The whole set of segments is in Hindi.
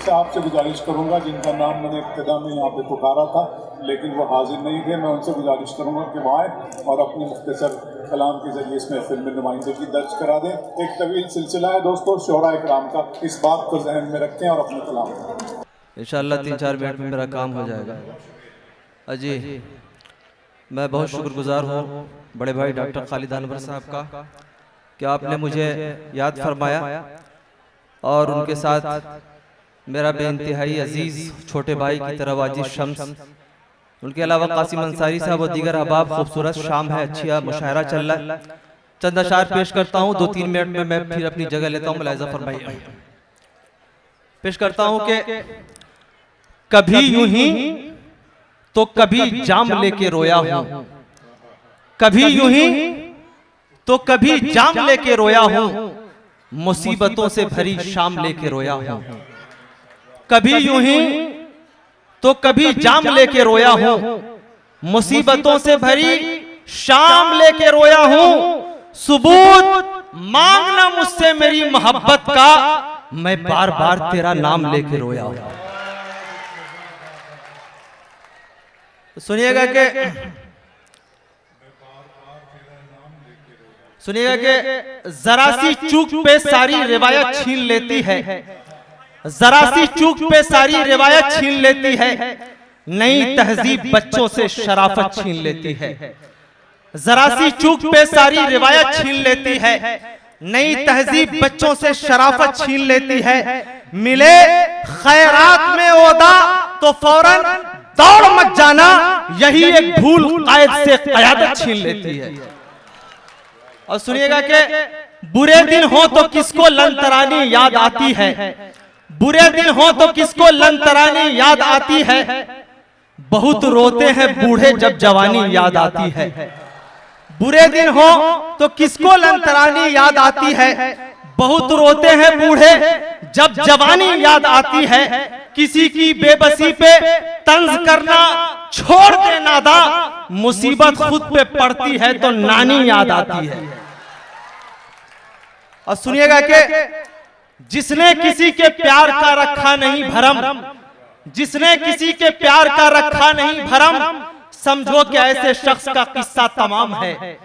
से आपसे गुजारिश करूंगा जिनका नाम मैंने इब्तिदा में यहाँ पे पुकारा था लेकिन वो हाजिर नहीं थे, मैं उनसे गुजारिश करूंगा कि वो आए और अपने मुख्तसर कलाम के जरिए इसमें फिल्म में नुमाइंदगी दर्ज करा दें। एक तवील सिलसिला है दोस्तों शोरा इकराम का, इस बात को जहन में रखें और अपने कलाम इंशाअल्लाह 3-4 मिनट में मेरा काम हो जाएगा। अजी मैं बहुत शुक्रगुजार हूँ बड़े भाई डॉक्टर खालिद अनवर साहब का कि आपने मुझे याद फरमाया और उनके साथ मेरा बेइंतहाई अजीज छोटे भाई की तरह वाजिद शम्स, उनके अलावा कासिम अंसारी साहब और दीगर अहबाब। खूबसूरत शाम है, अच्छी मुशायरा चल रहा है। चंद अशार पेश करता हूँ, 2-3 मिनट में मैं फिर अपनी जगह लेता हूँ। मुलाहिजा फरमाइए। पेश करता हूँ कि कभी यूं ही तो कभी जाम लेके रोया हूँ, कभी यूं ही तो कभी जाम लेके रोया हूँ, मुसीबतों से भरी शाम लेके रोया हूँ। कभी यूं ही तो कभी जाम लेके रोया हूँ, मुसीबतों से भरी शाम लेके रोया हूँ। सबूत मांगना मुझसे मेरी मोहब्बत का, मैं बार बार तेरा नाम लेके रोया हूँ। सुनिएगा कि जरा सी चूक पे सारी रिवायत छीन लेती है, जरा सी चूक पे सारी रिवायत छीन लेती है, नई तहजीब बच्चों से शराफत छीन लेती है। जरा सी चूक पे सारी रिवायत छीन लेती है, नई तहजीब बच्चों से शराफत छीन लेती है। मिले खैरात में ओदा तो फौरन दौड़ मत जाना, यही एक भूल कायद से क़यादत छीन लेती है। और सुनिएगा कि बुरे दिन हो तो किसको लंतरानी याद आती है, बुरे दिन हो तो किसको लंतरानी याद आती है, बहुत रोते हैं बूढ़े जब जवानी याद आती है। बुरे दिन हो तो किसको लंतरानी याद आती है, बहुत रोते हैं बूढ़े जब जवानी याद आती है। किसी की बेबसी पे तंज करना छोड़ दे नादा, मुसीबत खुद पे पड़ती है तो नानी याद आती है। और सुनिएगा कि जिसने किसी के प्यार का रखा नहीं भरम, जिसने किसी के प्यार का रखा नहीं भरम, समझो कि ऐसे शख्स का किस्सा तमाम है।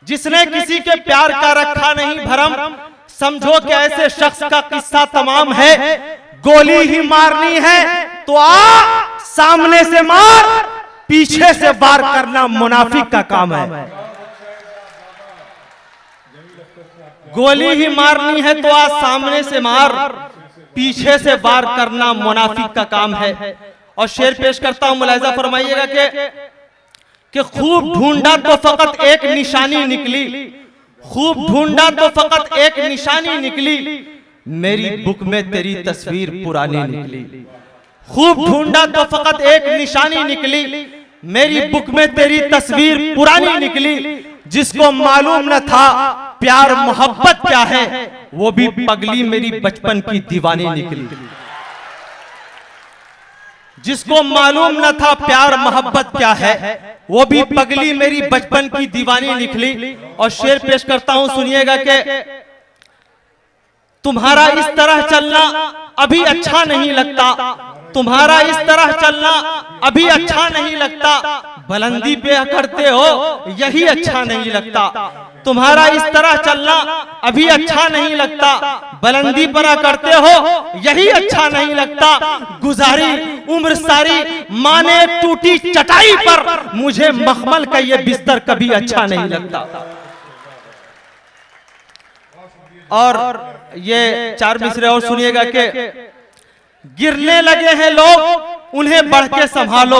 जिसने किसी के प्यार का रखा नहीं भरम, समझो कि ऐसे शख्स का किस्सा तमाम है। गोली ही मारनी है तो आ सामने से मार, पीछे से वार करना मुनाफिक का काम है। गोली ही मारनी है तो आ सामने से मार, पीछे से वार करना मुनाफिक का काम है। और शेर पेश करता हूं, मुलाहिजा फरमाइएगा कि खूब ढूंढा तो फकत एक निशानी निकली, खूब ढूंढा तो फकत एक निशानी निकली, मेरी बुक में तेरी तस्वीर पुरानी निकली। खूब ढूंढा तो फकत एक निशानी निकली, मेरी बुक में तेरी तस्वीर पुरानी निकली। जिसको मालूम न था प्यार मोहब्बत क्या है, वो भी पगली मेरी बचपन की दीवानी निकली। जिसको मालूम न था प्यार मोहब्बत क्या है, वो भी पगली मेरी बचपन की दीवानी निकली। और शेर पेश करता हूं, सुनिएगा कि तुम्हारा इस तरह चलना अभी अच्छा नहीं लगता, तुम्हारा इस तरह चलना अभी अच्छा नहीं लगता, बुलंदी पे अकड़ते हो यही अच्छा नहीं लगता। तुम्हारा इस तरह चलना अभी अच्छा नहीं लगता, बुलंदी पर अकड़ते हो यही अच्छा नहीं लगता। गुजारी उम्र सारी माने टूटी चटाई पर, मुझे मखमल का ये बिस्तर कभी अच्छा नहीं लगता। और ये 4 मिसरे और सुनिएगा कि गिरने लगे हैं लोग उन्हें बढ़ के संभालो,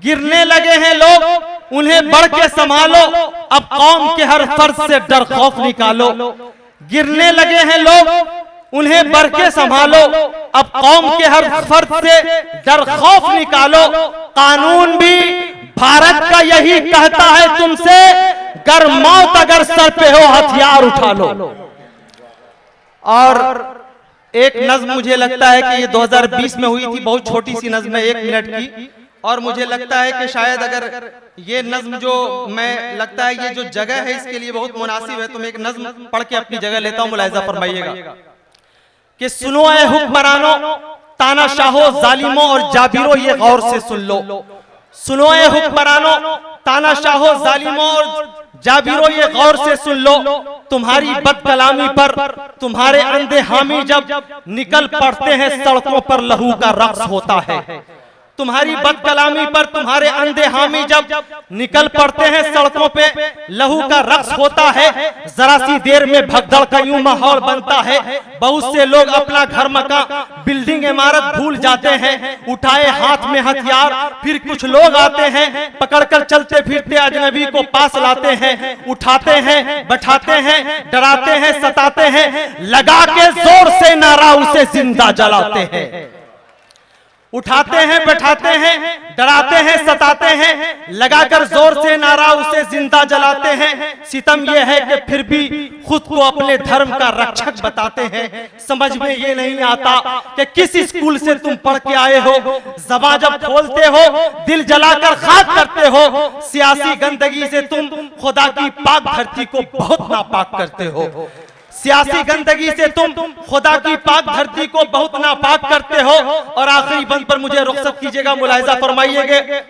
गिरने लगे हैं लोग उन्हें बढ़ के संभालो, अब कौम के हर फर्ज से डर खौफ निकालो। गिरने लगे हैं लोग उन्हें बढ़ के संभालो, अब कौम के हर फर्ज से डर खौफ निकालो। कानून भी भारत का यही कहता है तुमसे, गर मौत अगर सर पे हो हथियार उठा लो। और एक नज्म मुझे लगता है कि ये 2020 में हुई थी, बहुत छोटी सी नज्म है 1 मिनट की, और मुझे लगता है कि शायद अगर ये नज्म जो मैं लगता है ये जो जगह है इसके लिए बहुत मुनासिब है, तो मैं एक नज्म पढ़ के अपनी जगह लेता हूं। मुलाहिजा फरमाइएगा कि सुनो ऐ हुक्मरानो तानाशाहो, जालिमों और जाबिरों, ये गौर से सुन लो। सुनो ए हुक्मरानों, तानाशाहो, जालिमों और जाबिरों, ये गौर से सुन लो। तुम्हारी बदकलामी पर तुम्हारे अंधे हामी जब निकल पड़ते हैं सड़कों पर लहू का रक्स होता है। तुम्हारी बदकलामी पर तुम्हारे अंधे हामी जब निकल पड़ते हैं सड़कों पे लहू का रक्स होता है। जरा सी देर में भगदड़ का यूं माहौल बनता है। बहुत से लोग अपना घर मकान बिल्डिंग इमारत भूल जाते हैं, उठाए हाथ में हथियार। फिर कुछ लोग आते हैं, पकड़कर चलते फिरते अजनबी को पास लाते हैं, उठाते हैं, बैठाते हैं, डराते हैं, सताते हैं, लगा के जोर से नारा उसे जिंदा जलाते हैं। उठाते हैं, बैठाते हैं, डराते हैं, सताते हैं, लगाकर जोर से नारा उसे जिंदा जलाते हैं। सितम यह है कि फिर भी खुद को अपने धर्म का रक्षक बताते हैं। समझ में ये नहीं आता कि किस स्कूल से तुम पढ़ के आए हो। ज़बान जब खोलते हो दिल जलाकर खाक करते हो। सियासी गंदगी से तुम खुदा की पाक धरती को बहुत नापाक करते हो। सियासी गंदगी से तुम खुदा की पाक धरती को बहुत नापाक करते हो। और आखिरी बंद पर मुझे रुखसत कीजिएगा, मुलाहिजा फरमाइएगा।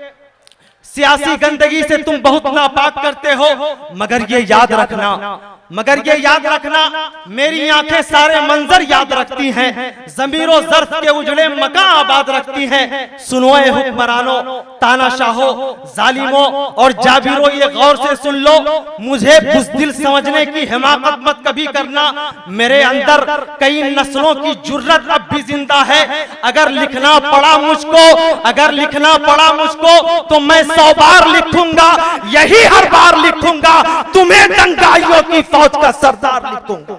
सियासी गंदगी से तुम बहुत नापाक करते हो, मगर ये याद रखना, मेरी आंखें सारे मंजर याद रखती हैं, ज़मीरो ज़र्फ के उजड़े मकान आबाद रखती हैं। सुनो ए हुक्मरानों, तानाशाहो, जालिमों और जाबिरों, ये गौर से सुन लो। मुझे बुज़दिल समझने की हिमाकत मत कभी करना। मेरे अंदर कई नस्लों की जुर्रत अब भी जिंदा है। अगर लिखना पड़ा मुझको तो मैं 100 बार लिखूंगा, यही हर बार लिखूंगा। तुम्हें दंगाइयों की फौज का सरदार लिखूंगा।